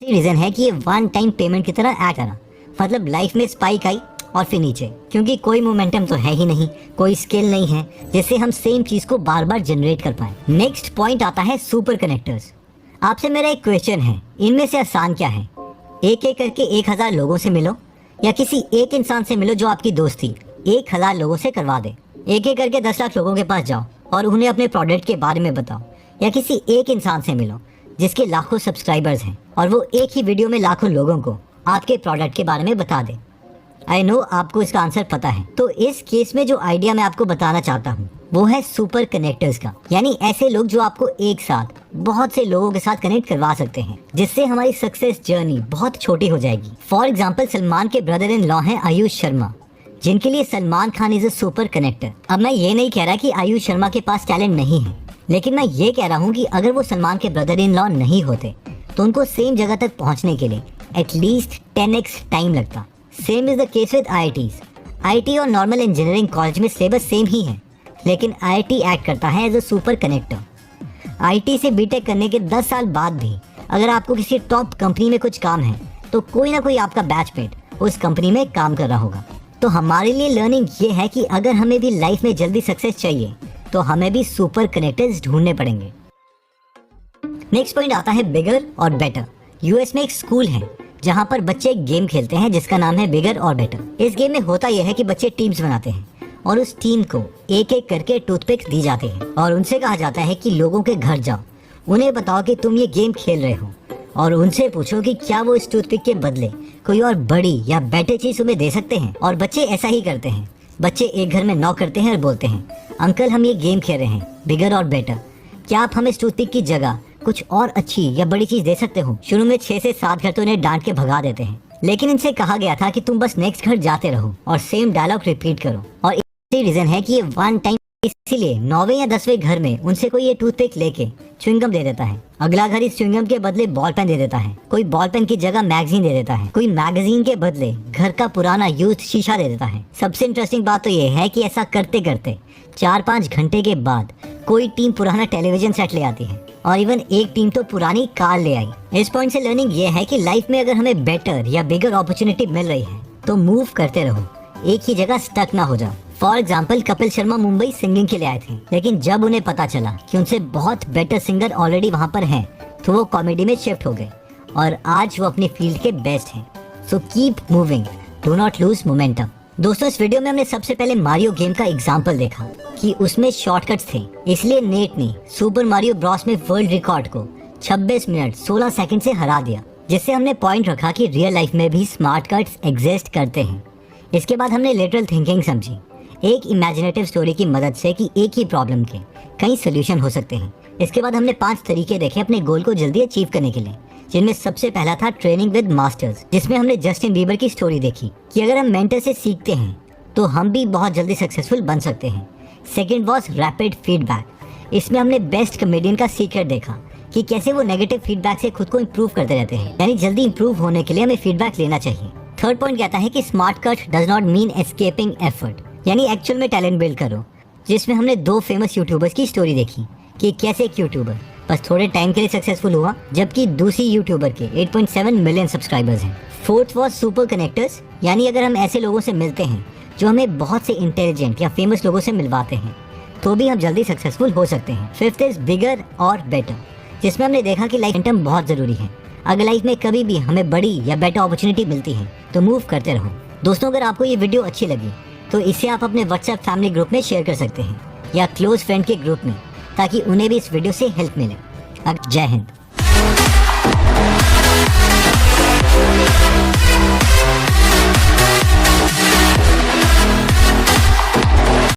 Reason है कि ये वन टाइम पेमेंट की तरह एक्ट करा, मतलब लाइफ में स्पाइक आई और फिर नीचे, क्योंकि कोई मोमेंटम तो है ही नहीं, कोई स्किल नहीं है जिससे हम सेम चीज को बार बार जनरेट कर पाए। नेक्स्ट पॉइंट आता है सुपर कनेक्टर्स। आपसे मेरा एक क्वेश्चन है, इनमें से आसान क्या है? एक एक करके 1000 लोगों से मिलो, या किसी एक इंसान से मिलो जो आपकी दोस्ती 1000 लोगों से करवा दे। एक एक करके 10 लाख लोगों के पास जाओ और उन्हें अपने प्रोडक्ट के बारे में बताओ, या किसी एक इंसान से मिलो जिसके लाखों सब्सक्राइबर्स हैं और वो एक ही वीडियो में लाखों लोगों को आपके प्रोडक्ट के बारे में बता दे। आई नो आपको इसका आंसर पता है। तो इस केस में जो आइडिया मैं आपको बताना चाहता हूँ वो है सुपर कनेक्टर्स का, यानी ऐसे लोग जो आपको एक साथ बहुत से लोगों के साथ कनेक्ट करवा सकते हैं, जिससे हमारी सक्सेस जर्नी बहुत छोटी हो जाएगी। फॉर एग्जाम्पल, सलमान के ब्रदर इन लॉ हैं आयुष शर्मा, जिनके लिए Salman Khan is a super connector. अब मैं ये नहीं कह रहा कि आयुष शर्मा के पास टैलेंट नहीं है, लेकिन मैं ये कह रहा हूँ कि अगर वो सलमान के ब्रदर इन लॉ नहीं होते तो उनको सेम जगह तक पहुँचने के लिए एटलीस्ट 10x टाइम लगता। Same is the case with IITs। IIT और नॉर्मल इंजीनियरिंग कॉलेज में सिलेबस सेम ही है, लेकिन IIT एक्ट करता है as a super connector. IIT से बीटेक करने के 10 साल बाद भी अगर आपको किसी टॉप कंपनी में कुछ काम है तो कोई ना कोई आपका बैचमेट उस कंपनी में काम कर रहा होगा। तो हमारे लिए लर्निंग ये है कि अगर हमें भी लाइफ में जल्दी सक्सेस चाहिए तो हमें भी सुपर कनेक्टर्स ढूंढने पड़ेंगे। नेक्स्ट पॉइंट आता है बिगर और बेटर। यूएस में एक स्कूल है जहाँ पर बच्चे एक गेम खेलते हैं जिसका नाम है बिगर और बेटर। इस गेम में होता यह है कि बच्चे टीम्स बनाते हैं और उस टीम को एक एक करके टूथपिक्स दी जाते हैं और उनसे कहा जाता है कि लोगों के घर जाओ, उन्हें बताओ कि तुम ये गेम खेल रहे हो और उनसे पूछो कि क्या वो इस टूथपिक के बदले कोई और बड़ी या बेटर चीज तुम्हें दे सकते हैं। और बच्चे ऐसा ही करते हैं। बच्चे एक घर में नॉक करते हैं और बोलते हैं, अंकल हम ये गेम खेल रहे हैं बिगर और बेटर, क्या आप हमें इस टूथपिक की जगह कुछ और अच्छी या बड़ी चीज दे सकते हो? शुरू में 6 से 7 घर तो इन्हें डांट के भगा देते हैं, लेकिन इनसे कहा गया था कि तुम बस नेक्स्ट घर जाते रहो और सेम डायलॉग रिपीट करो। और इसी रीजन है कि ये वन टाइम, इसीलिए 9वें या 10वें घर में उनसे कोई ये टूथपिक लेके च्युइंगम दे देता है। अगला घर इस च्युइंगम के बदले बॉल पेन दे देता है, कोई बॉल पेन की जगह मैगजीन दे देता है, कोई मैगजीन के बदले घर का पुराना यूथ शीशा दे देता है। सबसे इंटरेस्टिंग बात तो ये है कि ऐसा करते करते 4-5 घंटे के बाद कोई टीम पुराना टेलीविजन सेट ले आती है और इवन एक टीम तो पुरानी कार ले आई। इस पॉइंट से लर्निंग ये है कि लाइफ में अगर हमें बेटर या बिगर अपॉर्चुनिटी मिल रही है तो मूव करते रहो, एक ही जगह स्टक ना हो जाओ। For example, Kapil Sharma Mumbai singing के लिए आए थे, लेकिन जब उन्हें पता चला कि उनसे बहुत बेटर सिंगर ऑलरेडी वहाँ पर हैं, तो वो कॉमेडी में शिफ्ट हो गए और आज वो अपनी फील्ड के बेस्ट हैं। So keep moving, do not lose momentum. दोस्तों, इस वीडियो में हमने सबसे पहले मारियो गेम का एग्जाम्पल देखा कि उसमें शॉर्टकट्स थे, इसलिए नेट ने सुपर मारियो ब्रॉस में वर्ल्ड रिकॉर्ड को 26 मिनट 16 सेकंड से हरा दिया, जिससे हमने पॉइंट रखा कि रियल लाइफ में भी स्मार्ट कट्स एग्जिस्ट करते हैं। इसके बाद हमने लेटरल थिंकिंग समझी, एक इमेजिनेटिव स्टोरी की मदद से कि एक ही प्रॉब्लम के कई सोल्यूशन हो सकते हैं। इसके बाद हमने 5 तरीके देखे अपने गोल को जल्दी अचीव करने के लिए, जिनमें सबसे पहला था ट्रेनिंग विद मास्टर्स, जिसमें हमने जस्टिन बीबर की स्टोरी देखी कि अगर हम मेंटर से सीखते हैं तो हम भी बहुत जल्दी सक्सेसफुल बन सकते हैं। सेकंड वाज रैपिड फीडबैक, इसमें हमने बेस्ट कॉमेडियन का सीक्रेट देखा कि कैसे वो नेगेटिव फीडबैक से खुद को इम्प्रूव करते रहते हैं, यानी जल्दी इम्प्रूव होने के लिए हमें फीडबैक लेना चाहिए। थर्ड पॉइंट कहता है कि smart cut does not mean escaping effort, यानी एक्चुअल में टैलेंट बिल्ड करो, जिसमें हमने 2 फेमस यूट्यूबर्स की स्टोरी देखी कि कैसे एक यूट्यूबर बस थोड़े टाइम के लिए सक्सेसफुल हुआ, जबकि दूसरी यूट्यूबर के 8.7 मिलियन सब्सक्राइबर्स हैं। फोर्थ वाज सुपर कनेक्टर्स, यानी अगर हम ऐसे लोगों से मिलते हैं जो हमें बहुत से इंटेलिजेंट या फेमस लोगों से मिलवाते हैं तो भी हम जल्दी सक्सेसफुल हो सकते हैं। फिफ्थ इज बिगर और बेटर, जिसमें हमने देखा कि लाइफ मोमेंटम बहुत जरूरी है। अगर लाइफ में कभी भी हमें बड़ी या बेटर अपॉर्चुनिटी मिलती है तो मूव करते रहो। दोस्तों, अगर आपको ये वीडियो अच्छी लगी तो इसे आप अपने व्हाट्सएप फैमिली ग्रुप में शेयर कर सकते हैं या क्लोज फ्रेंड के ग्रुप में, ताकि उन्हें भी इस वीडियो से हेल्प मिले। जय हिंद।